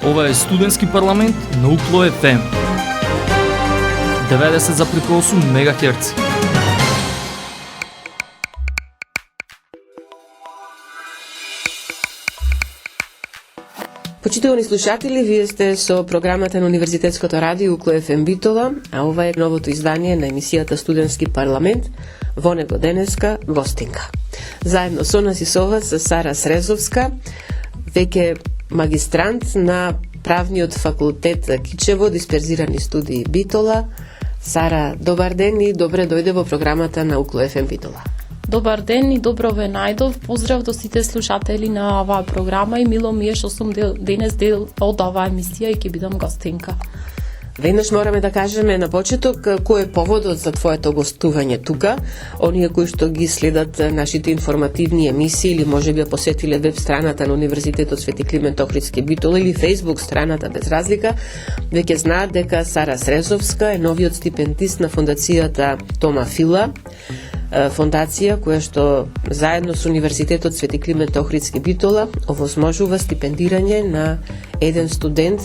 Ова е студентски парламент на UKLO FM 90,8 МHz. Почитувани слушатели, вие сте со програмата на Универзитетското радио UKLO FM Битола, а ова е новото издание на емисијата Студентски парламент, во него денеска гостинка. Заедно со нас и со вас Сара Срезовска, веќе магистрант на Правниот факултет Кичево, дисперзирани студии Битола. Сара, добар ден и добре дојде во програмата на UKLO FM Битола. Добар ден и добро ве најдов. Поздрав до сите слушатели на оваа програма и мило ми е што сум денес дел од оваа емисија и ќе бидам гостинка. Веднаш мораме да кажеме на почеток кој е поводот за твоето гостување тука. Оние кои што ги следат нашите информативни емисии или можеби ја посетиле веб страната на Универзитетот Свети Климент Охридски Битола или Facebook страната без разлика, веќе знаат дека Сара Срезовска е новиот стипендист на фондацијата Тома Фила, фондација која што заедно со Универзитетот Свети Климент Охридски Битола овозможува стипендирање на еден студент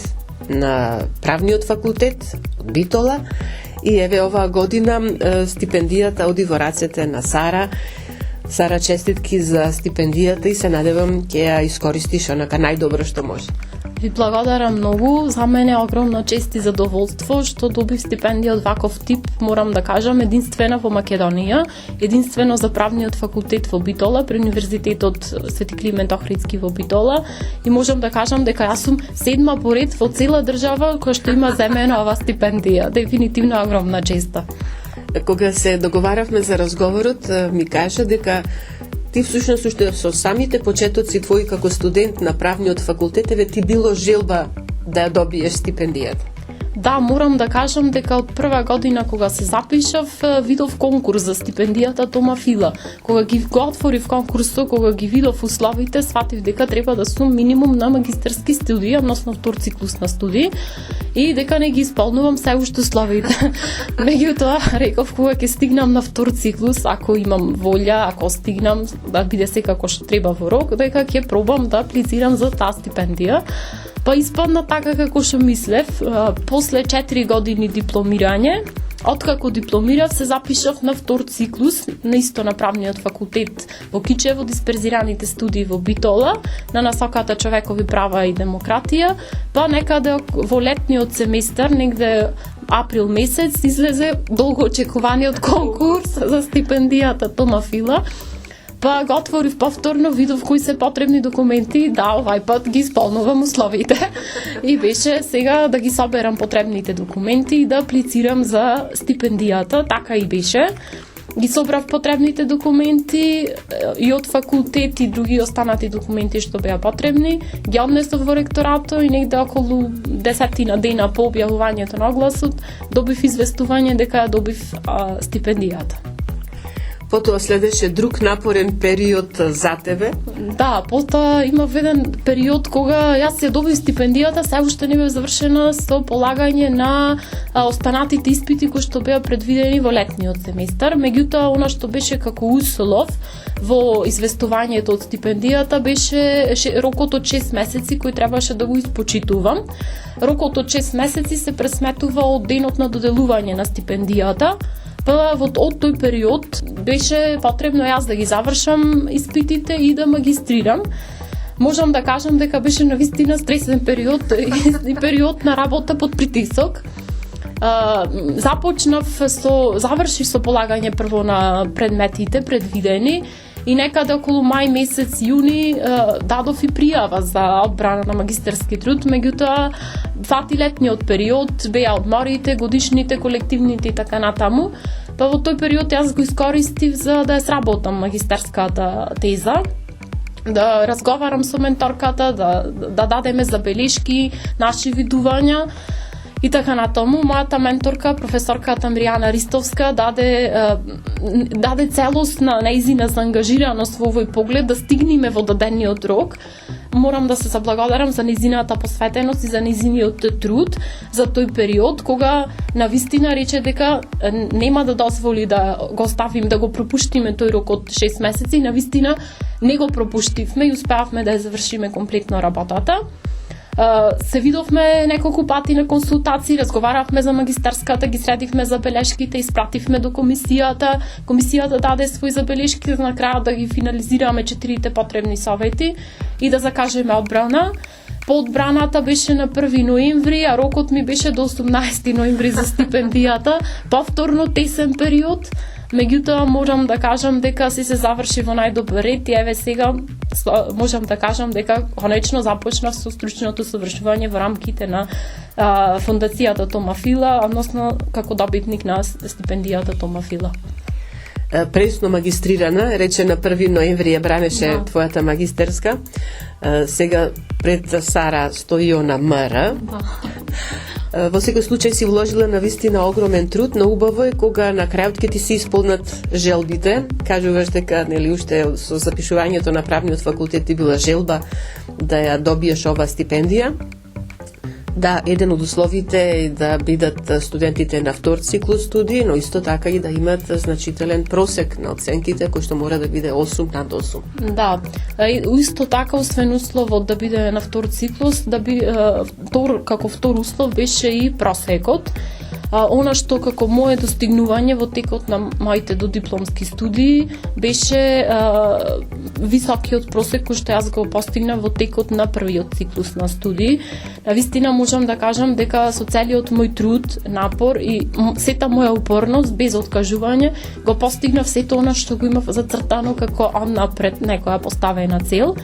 на Правниот факултет од Битола и еве оваа година стипендијата оди во рацете на Сара. Сара, честитки за стипендијата и се надевам ќе ја искористиш онака најдобро што може. Ви благодарам многу, за мене е огромна чест и задоволство што добив стипендија од ваков тип, морам да кажам, единствена во Македонија, единствено за Правниот факултет во Битола, при Универзитетот Свети Климент Охридски во Битола, и можам да кажам дека јас сум седма поред во цела држава која што има земена ова стипендија. Дефинитивно огромна честа. Кога се договаравме за разговорот, ми кажа дека ти всушност уште со самите почетоци твои како студент на Правниот факултет, еве ти било желба да ја добиеш стипендијата. Да, морам да кажам дека од прва година кога се запишав, видов конкурс за стипендијата Тома Фила. Кога ги отворив конкурсот, кога ги видов условите, сватив дека треба да сум минимум на магистерски студии, односно втор циклус на студии, и дека не ги исполнувам се уште условите. Меѓутоа, реков кога ќе стигнам на втор циклус, ако имам волја, ако стигнам да биде секако што треба во рок, дека ќе пробам да аплицирам за таа стипендија. Па испадна така како што мислев. После 4 години дипломирање, откако дипломирав, се запишав на втор циклус, наисто на Правниот факултет во Кичево, дисперзираните студии во Битола, на насоката човекови права и демократија, па некаде во летниот семестар, негде април месец, излезе долго очекуваниот конкурс за стипендијата Тома Фила. Па го отворив повторно, видов кои се потребни документи, да, овај пат ги исполнувам условите. И беше сега да ги соберам потребните документи и да аплицирам за стипендијата, така и беше. Ги собрав потребните документи и од факултет и други останати документи што беа потребни, ги однесов во ректорато и негде околу 10 дена по објавувањето на огласот добив известување дека ја добив стипендијата. Потоа следеше друг напорен период за тебе? Да, потоа имав еден период кога јас ја добив стипендијата, се уште не бев завршена со полагање на останатите испити кои што беа предвидени во летниот семестар. Меѓутоа, она што беше како услов во известувањето од стипендијата беше рокот од 6 месеци кој требаше да го испочитувам. Рокот од 6 месеци се пресметува од денот на доделување на стипендијата. Па од тој период беше потребно јас да ги завршам испитите и да магистрирам. Можам да кажам дека беше навистина стресен период и период на работа под притисок. Завршив со полагање прво на предметите предвидени и некаде околу мај месец, јуни дадов и пријава за одбрана на магистерски труд, меѓутоа фати летниот период, беа одморите, годишните, колективните и така натаму. Па во тој период јас го искористив за да ја сработам магистерската теза, да разговарам со менторката, да дадеме забелешки, наши видувања. И така натаму, мојата менторка, професорката Миријана Ристовска, даде целосна нејзина заангажираност во овој поглед да стигнеме во дадениот рок. Морам да се заблагодарам за нејзината посветеност и за нејзиниот труд за тој период, кога навистина рече дека нема да дозволи да го оставим, да го пропуштиме тој рок од 6 месеци, и навистина не го пропуштивме и успеавме да ја завршиме комплетно работата. Се видовме неколку пати на консултации, разговаравме за магистарската, ги средивме забелешките, испративме до комисијата. Комисијата даде свои забелешки, за на крајот да ги финализираме 4 потребни совети и да закажеме одбрана. По одбраната беше на 1 ноември, а рокот ми беше до 18 ноември за стипендијата. Повторно тесен период. Меѓутоа можам да кажам дека се заврши во најдобар ред и еве сега можам да кажам дека конечно започнав со стручното совршување во рамките на фондацијата Тома Фила, односно како добитник на стипендијата Тома Фила. Пресно магистрирана, рече на 1 ноември ја бранеше твојата магистерска. Сега пред Сара стои она МР. Во секој случај си вложила на вистина огромен труд, но убаво е кога на крајот ќе ти се исполнат желбите. Кажуваш дека нели уште со запишувањето на правниот факултет ти била желба да ја добиеш оваа стипендија. Да, еден од условите е да бидат студентите на втор циклус студии, но исто така и да имат значителен просек на оценките, кој што мора да биде 8 над 8. Да, исто така, освен условот да биде на втор циклус, да би како втор услов беше и просекот. Она што како мое достигнување во текот на моите додипломски студии беше високиот просек кој што јас го постигнав во текот на првиот циклус на студии. Навистина можам да кажам дека со целиот мој труд, напор и сета моја упорност без откажување го постигнав сето она што го имав зацртано како напред некоја поставена цел.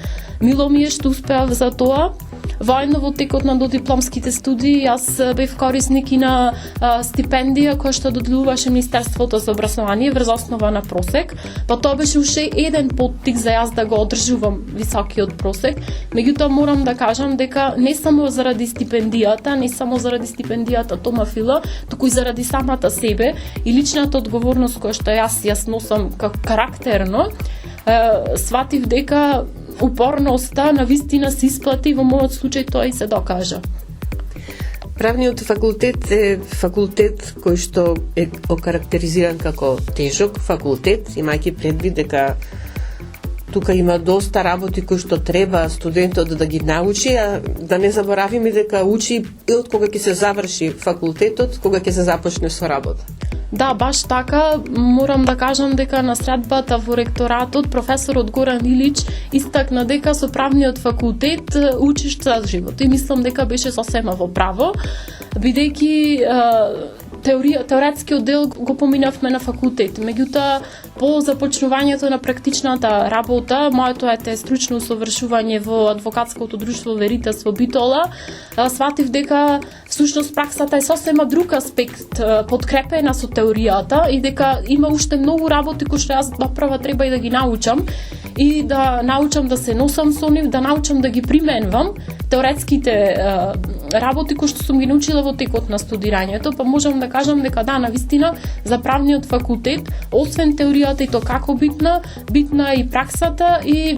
Мило ми е што успеав за тоа. Воедно во текот на додипломските студии јас бев корисник и на стипендија која што доделуваше Министерството за образование врз основа на просек, па тоа беше уште еден поттик за јас да го одржувам високиот просек. Меѓутоа морам да кажам дека не само заради стипендијата Тома Фила, туку и заради самата себе и личната одговорност која што јас носам карактерно, сватив дека упорноста на вистина се исплати, во мојот случај тоа и се докажа. Правниот факултет е факултет кој што е окарактеризиран како тежок факултет, имајќи предвид дека тука има доста работи кои што треба студентот да ги научи, а да не заборавиме дека учи и од кога ќе се заврши факултетот, кога ќе се започне со работа. Да, баш така, морам да кажам дека на средбата во ректоратот професорот Горан Илич истакна дека со правниот факултет учиш цел живот и мислам дека беше сосема во право, бидејќи теоретскиот дел го поминавме на факултет. Меѓутоа, по започнувањето на практичната работа, моето стручно усовршување во адвокатското друштво Веритас во Битола, сватив дека всушност праксата е сосема друг аспект, подкрепена со теоријата и дека има уште многу работи кои што јас доправа треба и да ги научам и да научам да се носам со нив, да научам да ги применувам теоретските работи кои што сум ги научила во текот на студирањето, па можам да кажам дека да, навистина за правниот факултет, освен теоријата и тоа како битна и праксата и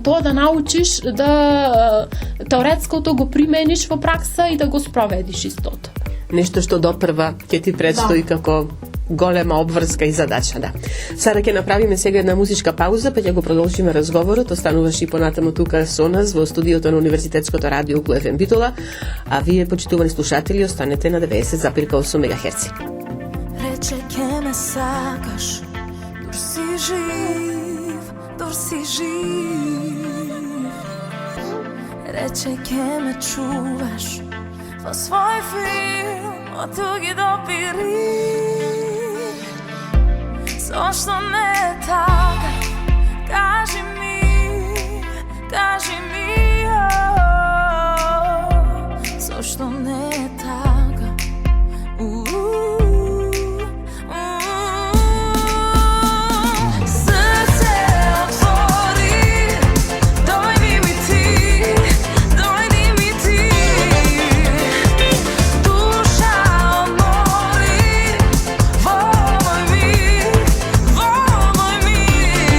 тоа да научиш да теоретското го примениш во пракса и да го спроведиш истото. Нешто што допрва ќе ти предстои како голема обврска и задача, да. Сара ќе направиме сега една музичка пауза, па ќе го продолжиме разговорот. Остануваш и понатаму тука со нас во студиото на Универзитетското радио Клу ФМ Битола, а вие, почитувани слушатели, останете на 90,8 МГц. Рече ке ме сакаш, дур си жив, Рече ке ме чуваш во свој филм од туги допири. Зошто не е така? Кажи ми, зошто не е така? Срце отвори, дојди ми ти, душа одмори во мој мир.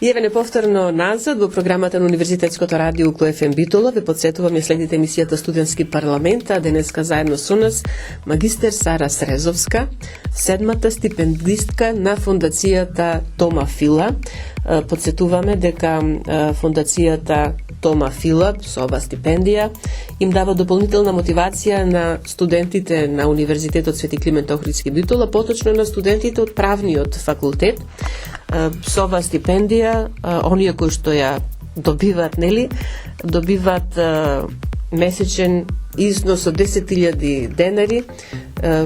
И еве неповторно назад во програмата на Универзитетското радио Укло ФМ Битола ве подсетувам ја следите емисијата Студентски парламент, а денеска заедно со нас магистер Сара Срезовска, седмата стипендистка на фондацијата Тома Фила. Подсетуваме дека фондацијата Тома Фила со ова стипендија им дава дополнителна мотивација на студентите на Универзитетот Свети Климент Охридски Битола, поточно на студентите од правниот факултет. Со оваа стипендија, оние кои што ја добиваат, добиваат месечен износ од 10.000 денари,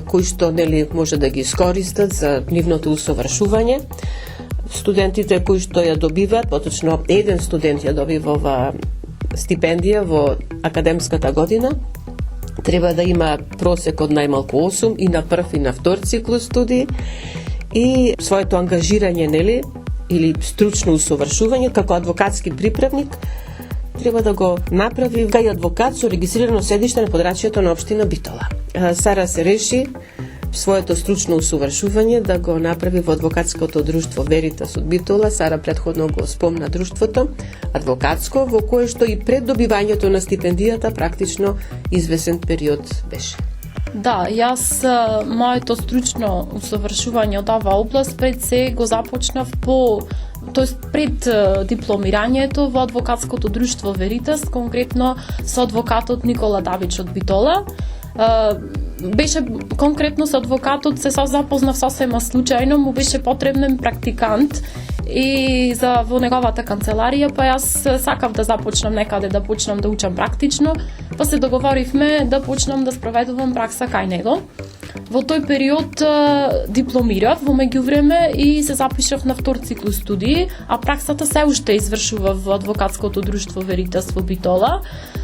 кои што може да ги искористат за нивното усовршување. Студентите кои што ја добиваат, поточно еден студент ја добива оваа стипендија во академската година, треба да има просек од најмалку 8 и на прв и на втор циклус студии и своето ангажирање, или стручно усовршување како адвокатски приправник треба да го направи кај адвокат со регистрирано седиште на подрачјето на општина Битола. Сара се реши своето стручно усовршување да го направи во адвокатското друштво Веритас од Битола. Сара претходно го спомна друштвото адвокатско, во кое што и пред добивањето на стипендијата практично извесен период беше. Да, јас моето стручно усовршување од оваа област пред се го започнав пред дипломирањето во адвокатското друштво Веритас, конкретно со адвокатот Никола Давич од Битола. Беше конкретно со адвокатот се запознав сосема случајно, му беше потребен практикант и во неговата канцеларија, па јас сакав да започнам некаде да почнам да учам практично, па се договоривме да почнам да спроведувам пракса кај него. Во тој период дипломирав во меѓувреме и се запишав на втор циклус студии, а праксата се уште извршував во адвокатското друштво Веритас во Битола.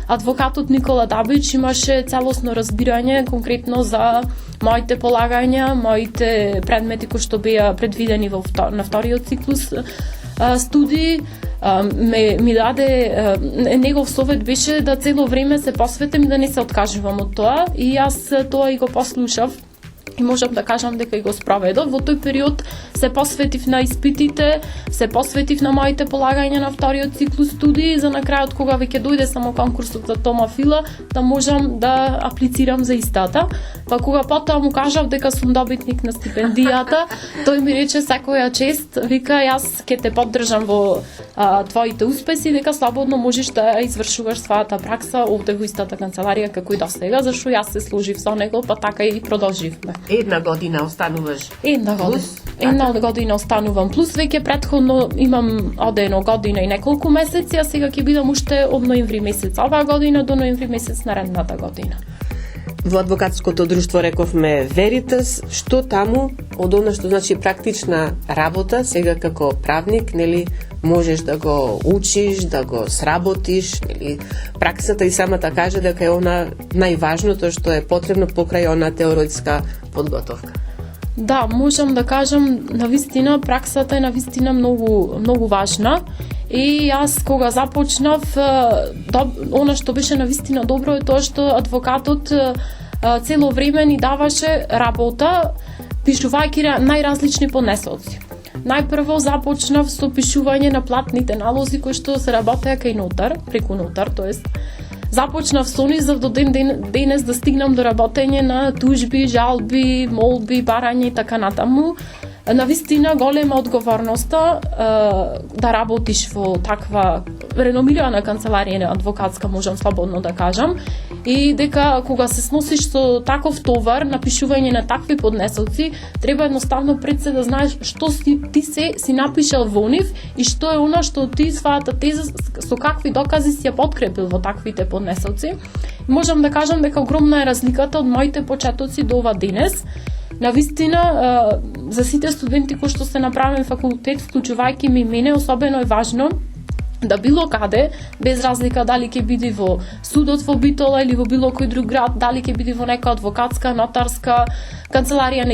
Адвокатот Никола Дабич имаше целосно разбирање конкретно за моите полагања, моите предмети кои што беа предвидени на вториот циклус студии. Ми даде негов совет беше да цело време се посветам да не се откажувам од тоа и јас тоа и го послушав и можам да кажам дека и го спроведов. Во тој период се посветив на испитите, се посветив на моите полагања на вториот циклус студии, за на крајот кога веќе дојде само конкурсот за Тома Фила, да можам да аплицирам за истата. Па кога потоа му кажав дека сум добитник на стипендијата, тој ми рече секоја чест, вика јас ќе те поддржам во твоите успеси, дека слободно можеш да извршуваш својата пракса овде во истата канцеларија како и досега, зашто јас се служив со него, па така и продолживме. Една година остануваш? Една година останувам плюс, веќе претходно имам одено година и неколку месеци, а сега ќе бидам уште од ноември месец оваа година до ноември месец наредната година. Во адвокатското друштво рековме Веритас, што таму од она што значи практична работа, сега како правник, можеш да го учиш, да го сработиш, праксата и самата каже дека е она најважното што е потребно покрај она теоретска подготовка. Да, можам да кажам, навистина праксата е навистина многу важна. И јас кога започнав, она што беше навистина добро е тоа што адвокатот цело време ни даваше работа, пишувајќи најразлични поднесоци. Најпрво започнав со пишување на платните налози кои што се работеа кај нотар, преку нотар, тоест започнав со нив за до денес да стигнам до работење на тужби, жалби, молби, барање и така натаму. Навистина голема одговорноста да работиш во таква реномирана канцеларија адвокатска, можам слободно да кажам, и дека кога се сносиш со таков товар на пишување на такви поднесоци, треба едноставно пред се да знаеш што ти си напишал во нив и што е она што ти својата теза со какви докази си ја подкрепил во таквите поднесоци. Можам да кажам дека огромна е разликата од моите почетоци до ова денес. Навистина, за сите студенти кои што се на правен факултет, вклучувајќи ми мене, особено е важно да било каде, без разлика дали ќе биде во судот во Битола или во било кој друг град, дали ќе биде во нека адвокатска, нотарска канцеларија на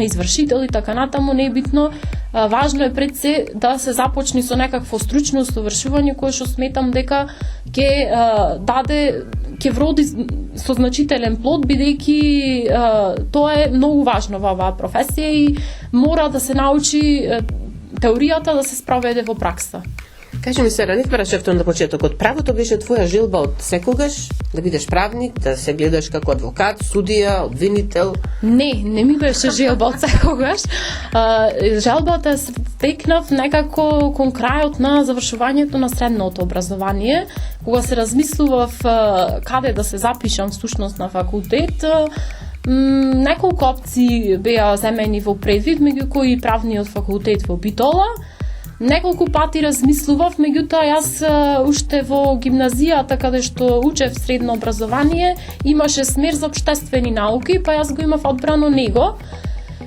извршител и така натаму, не е битно. Важно е пред се да се започне со некакво стручно усовршување кое што сметам дека ќе вроди со значителен плод, бидејќи тоа е многу важно во оваа професија и мора да се научи теоријата да се спроведе во пракса. Кажи ми се, не прашав на почетокот, правото беше твоја желба од секогаш да бидеш правник, да се гледаш како адвокат, судија, обвинител? Не ми беше желба од секогаш. Желбата стекнав некако кон крајот на завршувањето на средното образование, кога се размислував каде да се запишам всушност на факултет. Неколку опции беа земени во предвид, меѓу кои правниот факултет во Битола. Неколку пати размислував, меѓутоа јас уште во гимназијата каде што учев средно образование имаше смер за општествени науки, па јас го имав одбрано него.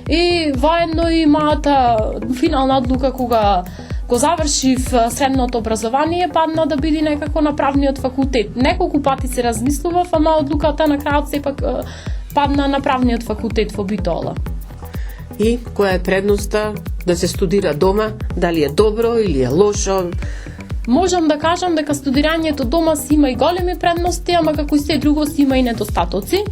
И воедно и мојата финална одлука кога го завршив средното образование падна да биде некако на правниот факултет. Неколку пати се размислував, ама одлуката на крајот сепак падна на правниот факултет во Битола. И која е предноста да се студира дома, дали е добро или е лошо? Можам да кажам дека студирањето дома си има и големи предности, ама како и се друго си има и недостатоци.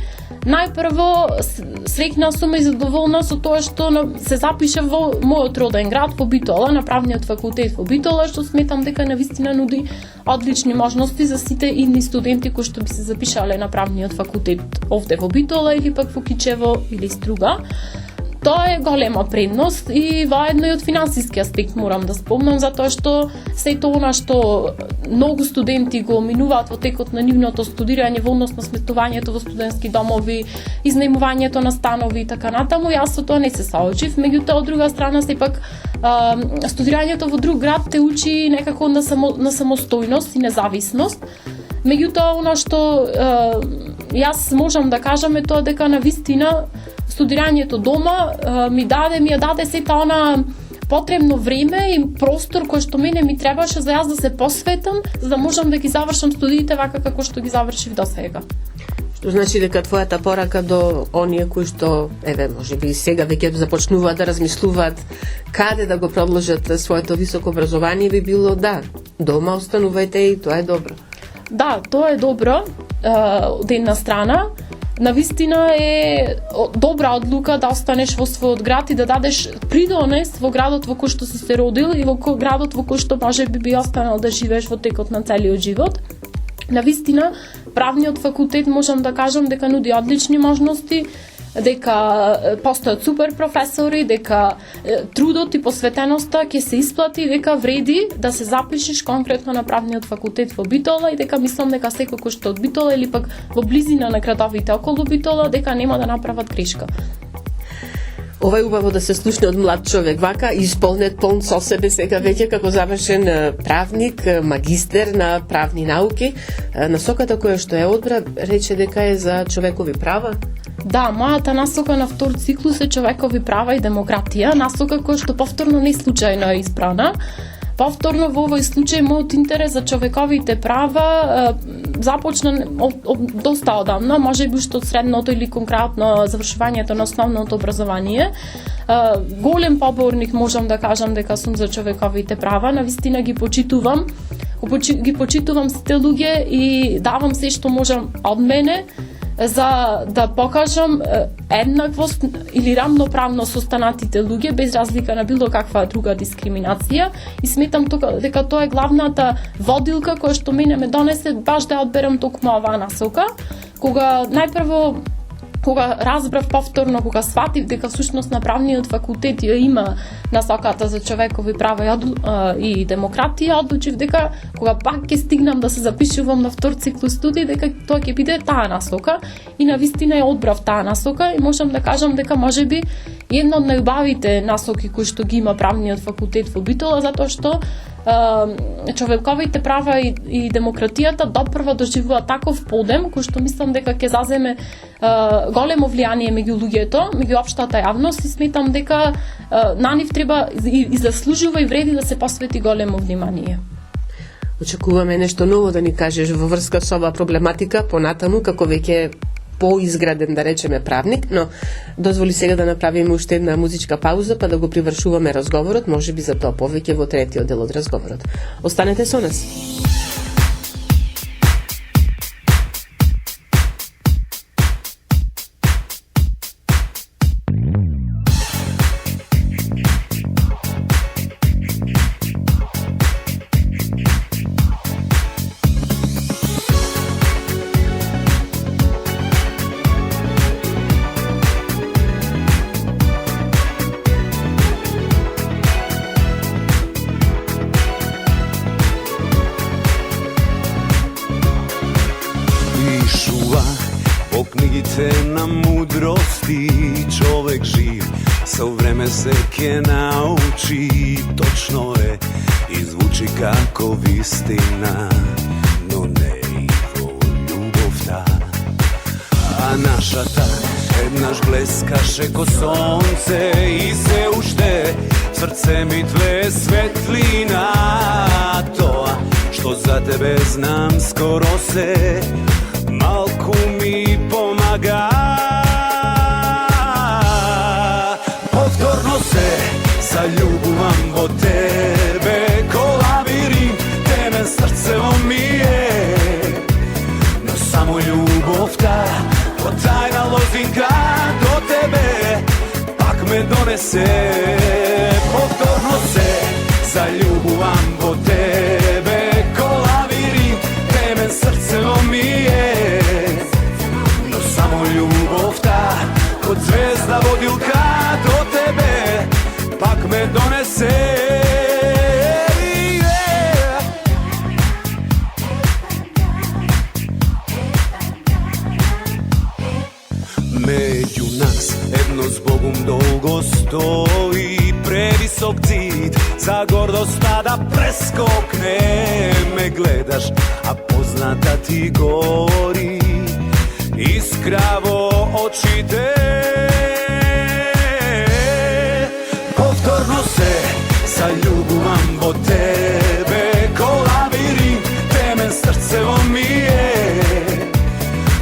Најпрво, среќна сум и задоволна со тоа што се запиша во мојот роден град, во Битола, на правниот факултет во Битола, што сметам дека навистина нуди одлични можности за сите идни студенти кои што би се запишале на правниот факултет овде во Битола или пак во Кичево или Струга. Тоа е голема предност и воедно и од финансиски аспект морам да спомнам, затоа што сето она што многу студенти го минуваат во текот на нивното студирање во однос на сметувањето во студентски домови, изнајмувањето на станови и така натаму, јас со тоа не се соочив, меѓутоа од друга страна сепак студирањето во друг град те учи некако на самостојност и независност. Меѓутоа она што јас можам да кажам е тоа дека навистина студирањето дома ми ја даде сета она потребно време и простор кој што мене ми требаше за јас да се посветам, за да можам да ги завршам студиите вака како што ги завршив до сега. Што значи дека твојата порака до оние кои што, можеби сега веќе започнуваат да размислуваат каде да го продолжат своето високо образование би било дома останувајте и тоа е добро. Да, тоа е добро, од една страна. Навистина е добра одлука да останеш во својот град и да дадеш придонес во градот во кој што си се родил и во градот во кој што можеби би останал да живееш во текот на целиот живот. Навистина, правниот факултет можам да кажам дека нуди одлични можности, дека постојат супер професори, дека трудот и посветеноста ќе се исплати, дека вреди да се запишеш конкретно на правниот факултет во Битола и дека мислам дека секој кој што од Битола или пак во близина на градовите околу Битола дека нема да направат грешка. Ова е убаво да се слушне од млад човек, вака исполнет полн со себе сега веќе како завршен правник, магистер на правни науки. Насоката која што ја одбра рече дека е за човекови права. Да, мојата насока на втор циклус е човекови права и демократија, насока која што повторно не случајно е избрана. Повторно во овој случај мојот интерес за човековите права започна доста одамна, можеби уште од средното или кон крајот на завршувањето на основното образование. Голем поборник можам да кажам дека сум за човековите права, навистина ги почитувам сите луѓе и давам се што можам од мене за да покажам еднаквост или рамноправност со останатите луѓе без разлика на било каква друга дискриминација и сметам дека тоа е главната водилка која што мене ме донесе баш да одберам токму оваа насока, кога разбрав повторно, кога сватив дека всушност на правниот факултет ја има насоката за човекови права и демократија, одлучив дека кога пак ќе стигнам да се запишувам на втор циклус студии, дека тоа ќе биде таа насока и навистина ја одбрав таа насока и можам да кажам дека можеби една од најубавите насоки кои што ги има правниот факултет во Битола, затоа што човековите права и демократијата допрва доживува таков подем кој што мислам дека ќе заземе големо влијание меѓу луѓето, меѓу општата јавност и сметам дека на нив треба и заслужува и вреди да се посвети големо внимание. Очекуваме нешто ново да ни кажеш во врска со оваа проблематика понатаму како веќе поизграден, да речеме, правник, но дозволи сега да направиме уште една музичка пауза, па да го привршуваме разговорот, можеби за тоа повеќе во третиот дел од разговорот. Останете со нас. čuva po knjigite na mudrosti. Čovek živ sa u vreme se ke nauči. Točno je i zvuči kako istina, no ne i ljubov ta. A naša ta jednaš bleskaše ko sonce i se ušte srce mi tve svetlina. To što za tebe znam skoro se malku mi pomaga. Povtorno se zaljubujem od tebe ko labirint, temen srce omije. No samo ljubov ta, ko tajna lozinka do tebe pak me donese. Povtorno se zaljubujem od tebe ko labirint, temen srce omije. No samo ljubov ta, kod zvezda vodilka do tebe pak me donese. Među nas jedno s Bogom dolgo stoji, previsok zid za gordosta da preskokne. Me gledaš, a poznata ti gori iskravo oči te. Povtorno se zaljubujem od tebe ko labirint, temen srce omije.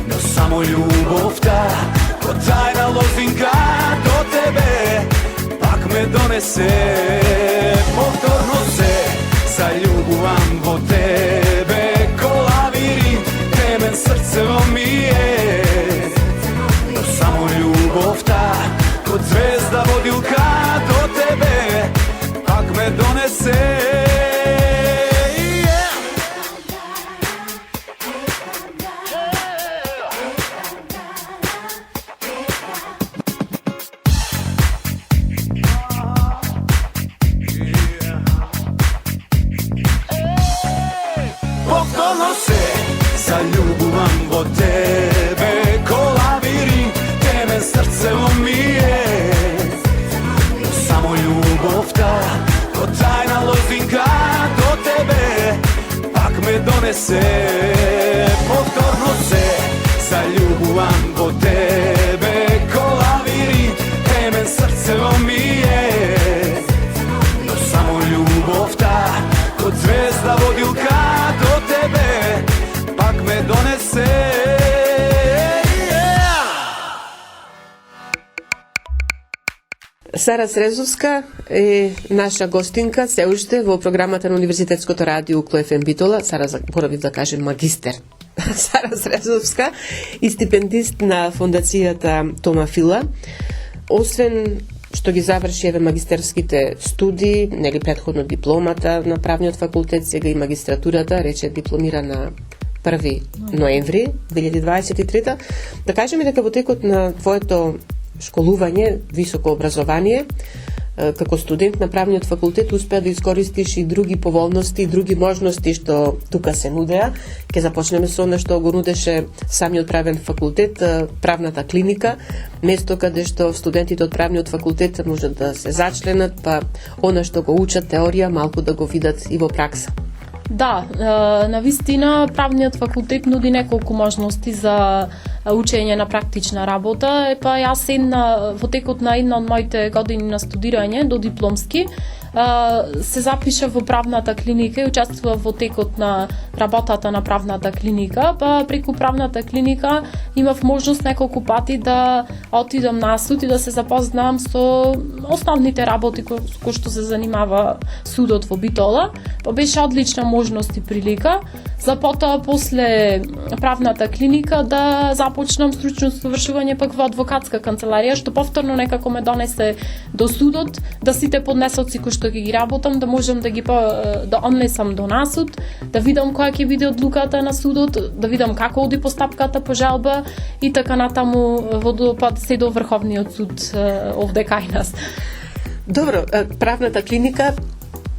No samo ljubov ta, ko tajna lozinka do tebe pak me donese. Povtorno se zaljubujem od tebe ko labirint, temen srce omije. No samo ljubov ta, kod zvezda vodilka do tebe pak me donese. Povtorno se zaljubujem od tebe ko labirint, temen srce omije. No samo ljubov ta, ko tajna lozinka do tebe pak me donese. Povtorno se zaljubujem od tebe ko labirint, temen srce omije. No samo ljubov ta, kod zvezda vodilka do tebe pak me donese. Сара Срезовска е наша гостинка се уште во програмата на Универзитетското радио Укло ФМ Битола. Сара, заборавив да кажем магистер. Сара Срезовска и стипендист на фондацијата Тома Фила. Освен што ги заврши еве магистерските студии, нели претходно дипломата на правниот факултет, сега и магистратурата, рече дипломира на 1 ноември 2023. Да кажеме дека во текот на твоето школување, високо образование, како студент на правниот факултет успеа да искористиш и други поволности и други можности што тука се нудеа. Ке започнеме со она што го нудеше самиот правен факултет, правната клиника, место каде што студентите од правниот факултет можат да се зачленат, па она што го учат теорија малку да го видат и во пракса. Да, навистина правниот факултет нуди неколку можности за учење на практична работа. Па јас во текот на една од моите години на студирање до дипломски се запиша во правната клиника и учествував во текот на работата на правната клиника. Па преку правната клиника имав можност неколку пати да отидам на суд и да се запознам со основните работи кои што се занимава судот во Битола. Па беше одлична можност и прилика за потоа после правната клиника да започнам стручно совршување пак во адвокатска канцеларија, што повторно некако ме донесе до судот, да сите поднесоци кои што ги работам, да можам да ги да однесам до насуд, да видам која ќе биде одлуката на судот, да видам како оди постапката по жалба и така натаму па се до Врховниот суд овде кај нас. Добро, правната клиника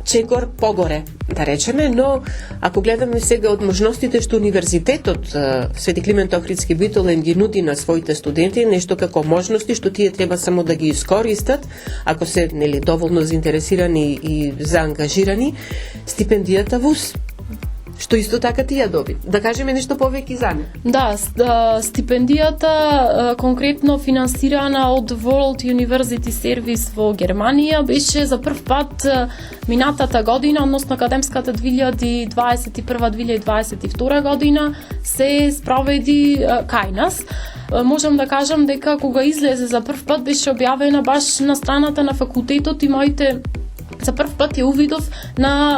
чекор погоре, да речеме, но ако гледаме сега од можностите што Универзитетот Свети Климент Охридски Битолен ги нуди на своите студенти, нешто како можности што тие треба само да ги искористат, ако се доволно заинтересирани и заангажирани, стипендијата ВУС, што исто така тие доби. Да кажеме нешто повеќе за неа. Да, стипендијата конкретно финансирана од World University Service во Германија беше за прв пат минатата година, односно академската 2021-2022 година се спроведи кај нас. Можам да кажам дека кога излезе за прв пат беше објавена баш на страната на факултетот и моите за прв пат ја увидов на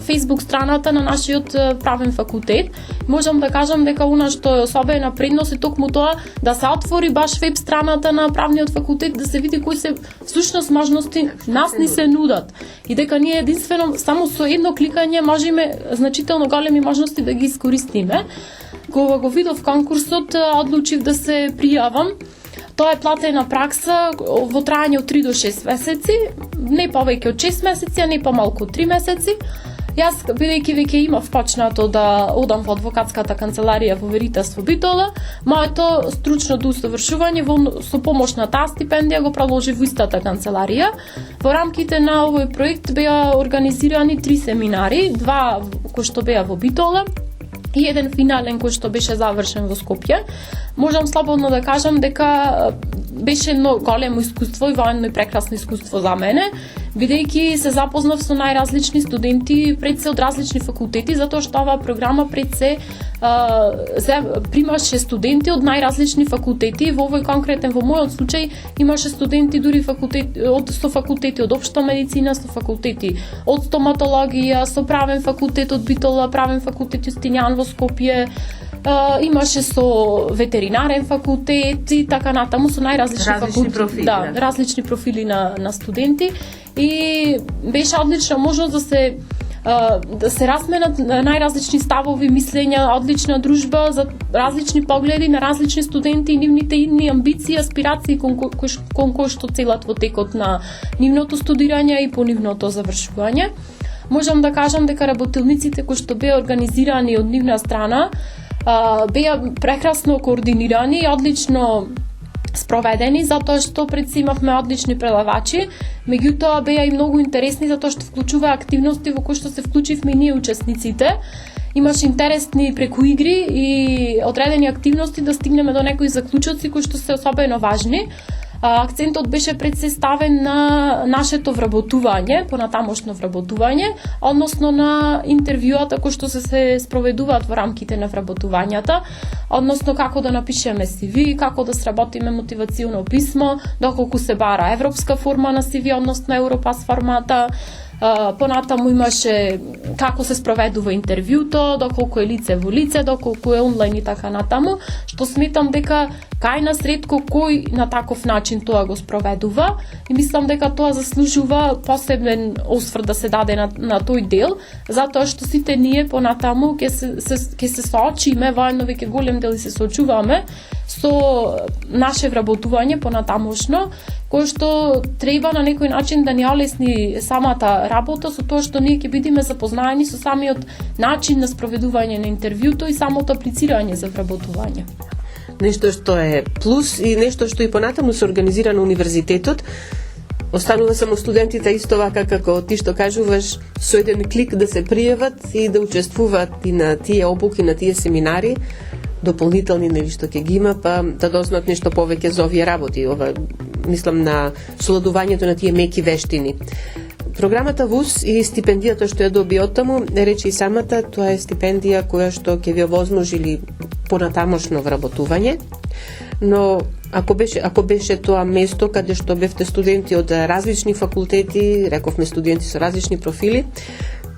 Facebook страната на нашиот правен факултет. Можам да кажам дека она што е особена предност е токму тоа да се отвори баш веб страната на правниот факултет, да се види кои се всушност можности нас ни се нудат. И дека ние единствено само со едно кликање можеме значително големи можности да ги искористиме. Кога го видов конкурсот, одлучив да се пријавам. Тоа е платена пракса во трајање од 3 до 6 месеци, не повеќе од 6 месеци, а не помалку од 3 месеци. Јас, бидејќи веќе имав почнато да одам во адвокатската канцеларија во Веритас во Битола, моето стручно усовршување со помош на таа стипендија го продолжи во истата канцеларија. Во рамките на овој проект беа организирани 3 семинари, 2 кои што беа во Битола и еден финален кој што беше завршен во Скопје. Можам слободно да кажам дека беше едно големо искуство и военно и прекрасно искуство за мене, бидејќи се запознав со најразлични студенти пред се од различни факултети, затоа што оваа програма пред се примаше студенти од најразлични факултети. Во овој конкретен, во мојот случај, имаше студенти дури со факултети од општа медицина, со факултети од стоматологија, со правен факултет од Битола, правен факултет Јустинијан во Скопје, имаше со ветеринарен факултет и така натаму, со најразлични профили, различни профили на студенти, и беше одлична можност да се разменат најразлични ставови, мислења, одлична дружба за различни погледи на различни студенти и нивните идни амбиции, аспирации кон кои што целат во текот на нивното студирање и по нивното завршување. Можам да кажам дека работилниците кои што беа организирани од нивна страна беа прекрасно координирани и одлично спроведени, затоа што пред се имавме одлични предавачи, меѓутоа беа и многу интересни затоа што вклучува активности во кои што се вклучивме и ние учесниците. Имаше интересни преку игри и одредени активности да стигнеме до некои заклучоци кои што се особено важни. Акцентот беше пред се ставен на нашето вработување, понатамошно вработување, односно на интервјуата кои што се спроведуваат во рамките на вработувањата, односно како да напишеме CV, како да сработиме мотивационо писмо, доколку се бара европска форма на CV, односно Европас формата. Понатаму имаше како се спроведува интервјуто, доколку е лице во лице, доколку е онлайн и така натаму, што сметам дека кај нас ретко кој на таков начин тоа го спроведува и мислам дека тоа заслужува посебен осврт да се даде на тој дел, затоа што сите ние понатаму ќе се соочиме, воено веќе голем дел и се соочуваме со наше вработување понатамошно, кој што треба на некој начин да ни олесни самата работа со тоа што ние ќе бидеме запознаени со самиот начин на спроведување на интервјуто и самото аплицирање за вработување. Нешто што е плюс и нешто што и понатаму се организира на универзитетот. Останува само студентите исто вака како ти што кажуваш, со еден клик да се пријават и да учествуваат и на тие обуки, на тие семинари дополнителни нели што ќе ги има, па да дознаат нешто повеќе за овие работи. Ова мислам на соладувањето на тие меки вештини. Програмата ВУС и стипендијата што ја доби од таму, рече и самата, тоа е стипендија која што ќе ви овозможили понатамошно вработување, но ако беше тоа место каде што бевте студенти од различни факултети, рековме студенти со различни профили,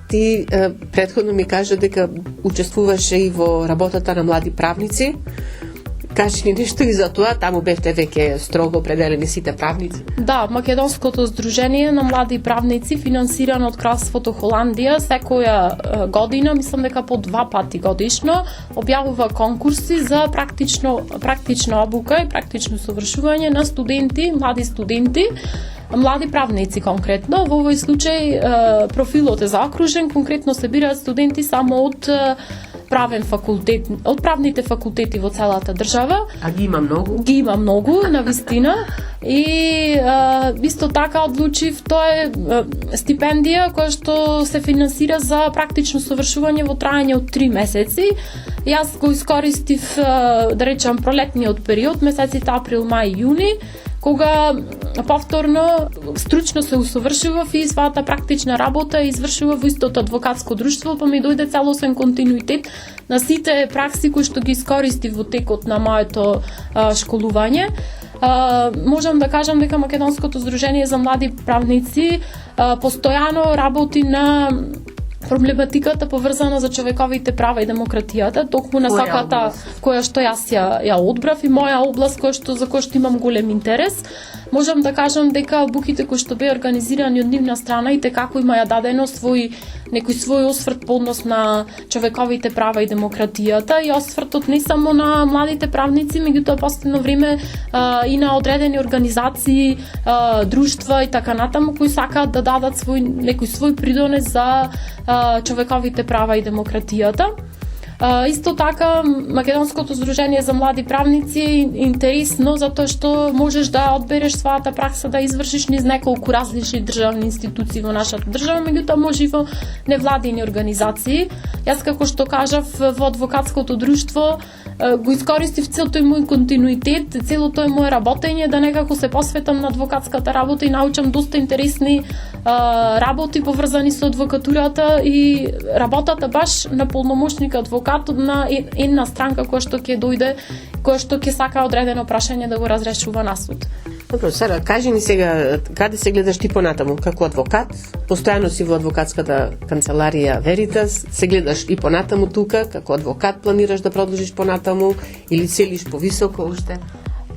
ти претходно ми кажа дека учествуваше и во работата на млади правници. Кажи ни нешто и за тоа, таму бевте веќе строго определени сите правници. Да, Македонското здружение на млади правници, финансирано од Кралството Холандија, секоја година, мислам дека по 2 пати годишно, објавува конкурси за практична обука и практично совршување на студенти, млади студенти, млади правници конкретно. Во овој случај профилот е заокружен, конкретно се бираат студенти само од правен факултет, од правните факултети во целата држава. А ги има многу? Ги има многу, навистина. И исто така одлучив, тоа е стипендија која што се финансира за практично совршување во траење од 3 месеци. Јас го искористив, да речам, пролетниот период, месеците април, мај, јуни, кога повторно стручно се усовршував и својата практична работа извршував во истото адвокатско друштво, па ми дојде целосен континуитет на сите пракси кои што ги искористив во текот на моето школување. Можам да кажам дека Македонското здружение за млади правници постојано работи на проблематиката поврзана за човековите права и демократијата, токму на саката која што јас ја одбрав и моја област за која што имам голем интерес. Можам да кажам дека обуките кои што беа организирани од нивна страна и како има ја дадено некој свој осврт по однос на човековите права и демократијата и освртот не само на младите правници, меѓутоа последно време и на одредени организации, друштва и така натаму кои сакаат да дадат некој свој придонес за човековите права и демократијата. Исто така, Македонското здружение за млади правници е интересно затоа што можеш да одбереш својата пракса да извршиш низ неколку различни државни институции во нашата држава, меѓутоа може и во невладини организации. Јас како што кажав во адвокатското друштво го искористив цел тој мој континуитет, цело тој мој работење да некако се посветам на адвокатската работа и научам доста интересни работи поврзани со адвокатурата и работата баш на полномошник адвокат на една странка која што ќе дојде, која што ќе сака одредено прашање да го разрешува на суд. Добро, Сара, кажи ни сега, каде се гледаш ти понатаму? Како адвокат, постојано си во адвокатската канцеларија Веритас, се гледаш и понатаму тука, како адвокат планираш да продолжиш понатаму или целиш повисоко уште?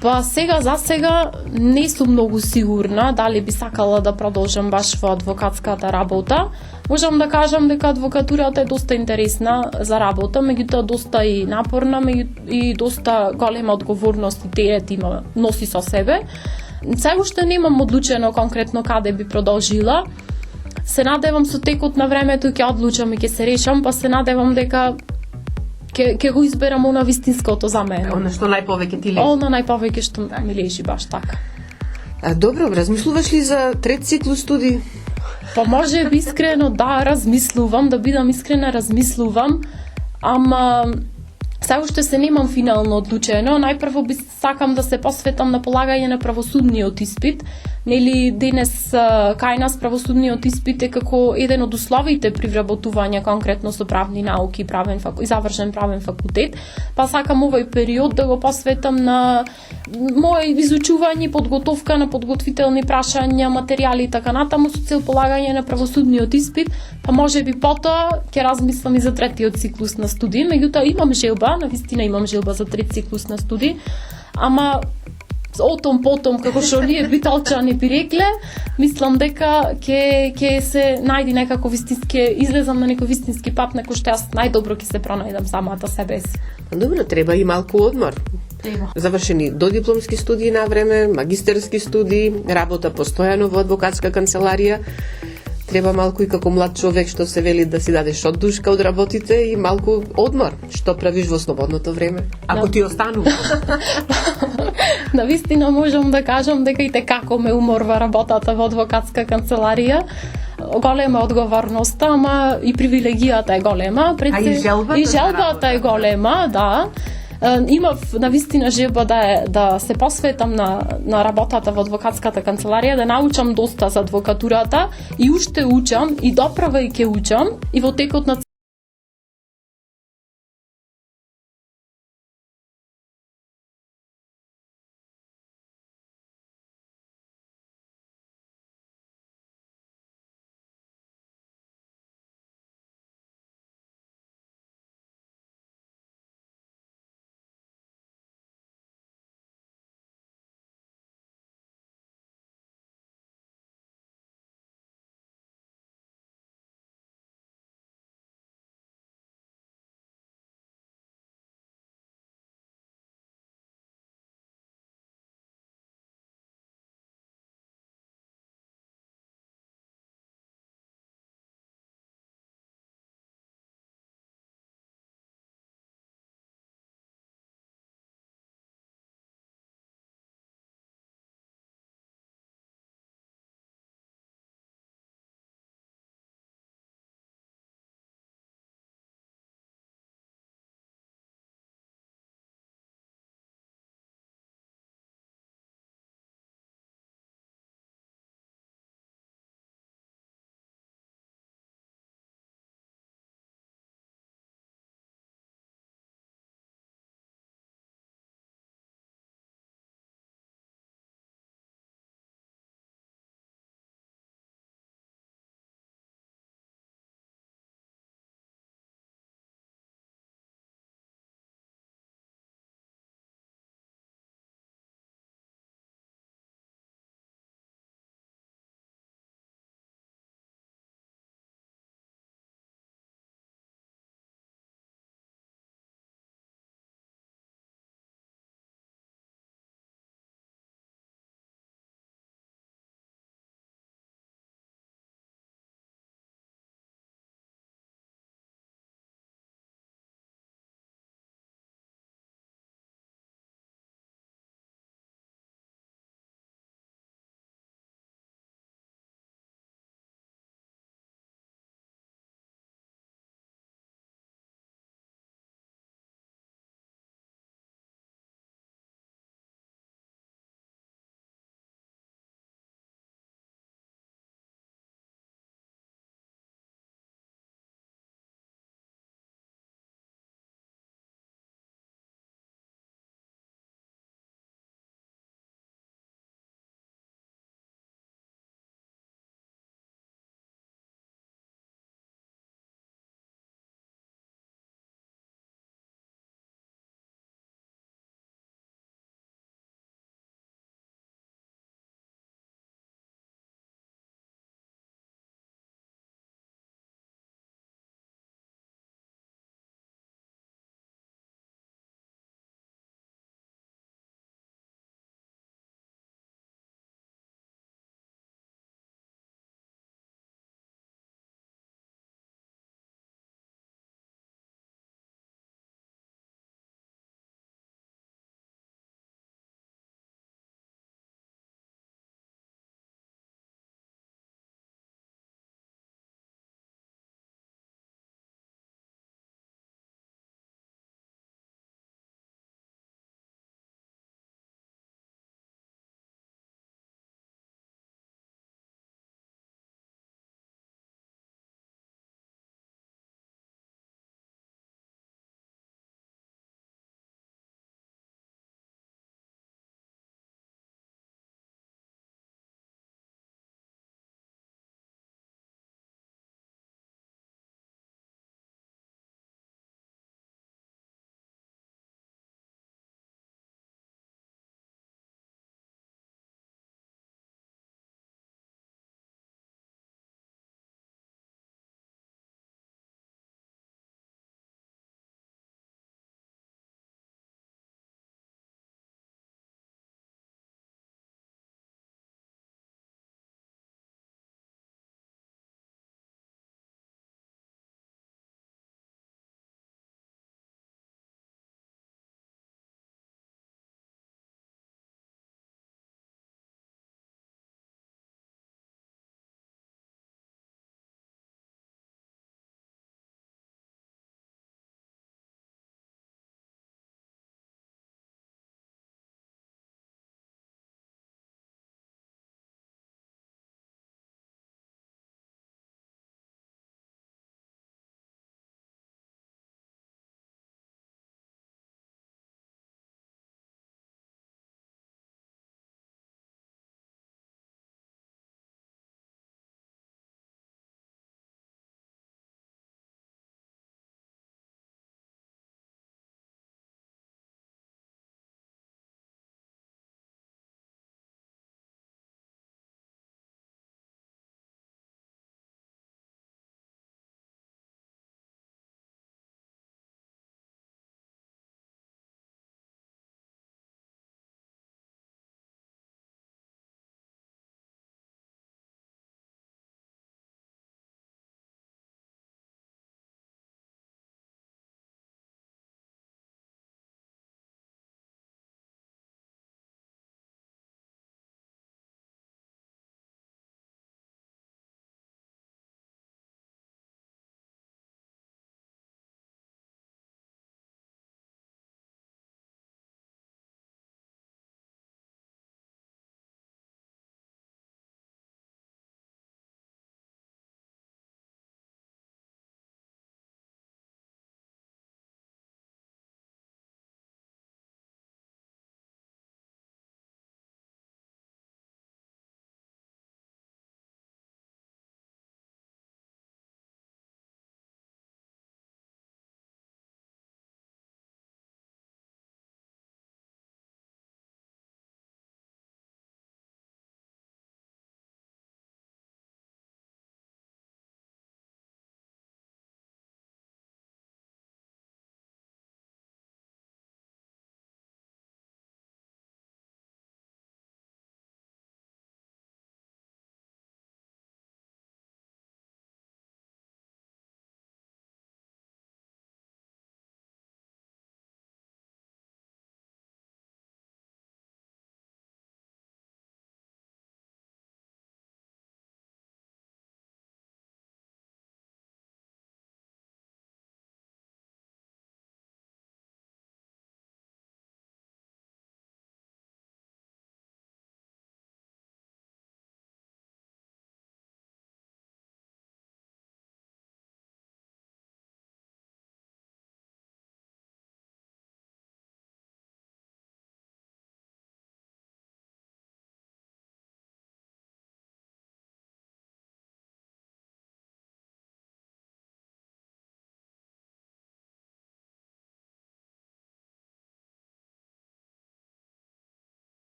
Па за сега не сум многу сигурна дали би сакала да продолжам баш во адвокатската работа. Можам да кажам дека адвокатурата е доста интересна за работа, меѓутоа доста и напорна и доста голема одговорност и терет носи со себе. Сега уште немам одлучено конкретно каде би продолжила. Се надевам со текот на времето ќе одлучам и ќе се решам, па се надевам дека ќе го изберам она вистинското за мене. Она што најповеќе ти лежи. Она најповеќе што ми лежи баш така. Добро, размислуваш ли за трет циклус студии? Па може би искрено да размислувам, да бидам искрена размислувам, ама сега уште се немам финално одлучено. Најпрво би сакам да се посветам на полагање на правосудниот испит. Нели денес кај нас правосудниот испит е како еден од условите при вработување конкретно со правни науки и завршен правен факултет. Па сакам овој период да го посветам на мој изучување, подготовка на подготвителни прашања, материјали и така натаму со цел полагање на правосудниот испит. Па може би потоа ќе размислам и за третиот циклус на студии, меѓутоа имам желба, навистина имам желба за трет циклус на студии, ама потом, како што ние биталчани би рекле, мислам дека ќе се најди некако вистински, излезам на некој вистински пат на кој што јас најдобро ќе се пронајдам самата себе си. Добро, треба и малку одмор. Треба. Завршени додипломски студии на време, магистерски студии, работа постојано во адвокатска канцеларија. Треба малку и како млад човек што се вели да си дадеш оддушка од работите и малку одмор. Што правиш во слободното време? Ако ти останува. Навистина можам да кажам дека и како ме уморва работата во адвокатска канцеларија. Голема одговорност, ама и привилегијата е голема. И желбата е голема, да. Имав навистина желба да се посветам на работата во адвокатската канцеларија, да научам доста за адвокатурата и уште учам и доправа и ќе учам и во текот на